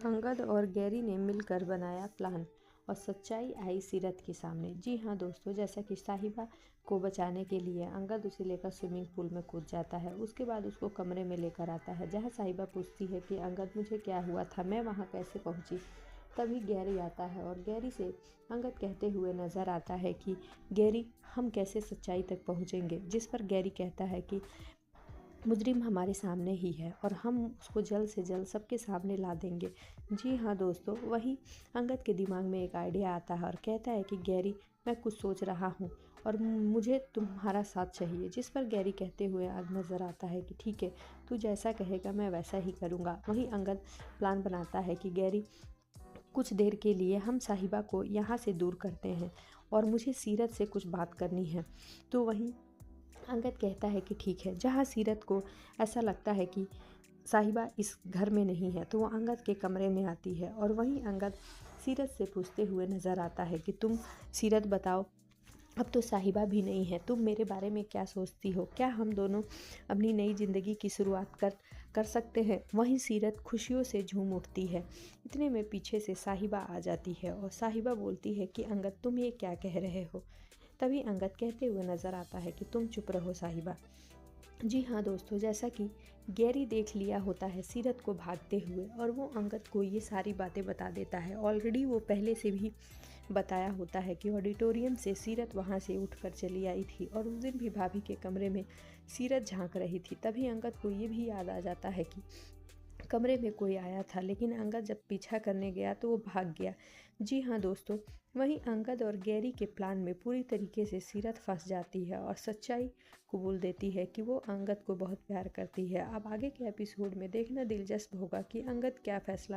अंगद और गैरी ने मिलकर बनाया प्लान और सच्चाई आई सीरत के सामने। जी हाँ दोस्तों, जैसा कि साहिबा को बचाने के लिए अंगद उसे लेकर स्विमिंग पूल में कूद जाता है। उसके बाद उसको कमरे में लेकर आता है जहाँ साहिबा पूछती है कि अंगद मुझे क्या हुआ था, मैं वहाँ कैसे पहुँची। तभी गैरी आता है और गैरी से अंगद कहते हुए नज़र आता है कि गैरी, हम कैसे सच्चाई तक पहुँचेंगे। जिस पर गैरी कहता है कि मुजरिम हमारे सामने ही है और हम उसको जल्द से जल्द सबके सामने ला देंगे। जी हाँ दोस्तों, वही अंगद के दिमाग में एक आइडिया आता है और कहता है कि गैरी, मैं कुछ सोच रहा हूँ और मुझे तुम्हारा साथ चाहिए। जिस पर गैरी कहते हुए नज़र आता है कि ठीक है, तू जैसा कहेगा मैं वैसा ही करूँगा। वहीं अंगद प्लान बनाता है कि गैरी, कुछ देर के लिए हम साहिबा को यहाँ से दूर करते हैं और मुझे सीरत से कुछ बात करनी है। तो वहीं अंगद कहता है कि ठीक है। जहाँ सीरत को ऐसा लगता है कि साहिबा इस घर में नहीं है तो वो अंगद के कमरे में आती है और वहीं अंगद सीरत से पूछते हुए नज़र आता है कि तुम सीरत बताओ, अब तो साहिबा भी नहीं है, तुम मेरे बारे में क्या सोचती हो, क्या हम दोनों अपनी नई ज़िंदगी की शुरुआत कर सकते हैं। वहीं सीरत खुशियों से झूम उठती है। इतने में पीछे से साहिबा आ जाती है और साहिबा बोलती है कि अंगद, तुम ये क्या कह रहे हो। तभी अंगद कहते हुए नज़र आता है कि तुम चुप रहो साहिबा। जी हाँ दोस्तों, जैसा कि गैरी देख लिया होता है सीरत को भागते हुए और वो अंगद को ये सारी बातें बता देता है। ऑलरेडी वो पहले से भी बताया होता है कि ऑडिटोरियम से सीरत वहाँ से उठकर चली आई थी और उस दिन भी भाभी के कमरे में सीरत झांक रही थी। तभी अंगद को ये भी याद आ जाता है कि कमरे में कोई आया था, लेकिन अंगद जब पीछा करने गया तो वो भाग गया। जी हाँ दोस्तों, वहीं अंगद और गैरी के प्लान में पूरी तरीके से सीरत फंस जाती है और सच्चाई कबूल देती है कि वो अंगद को बहुत प्यार करती है। अब आगे के एपिसोड में देखना दिलचस्प होगा कि अंगद क्या फैसला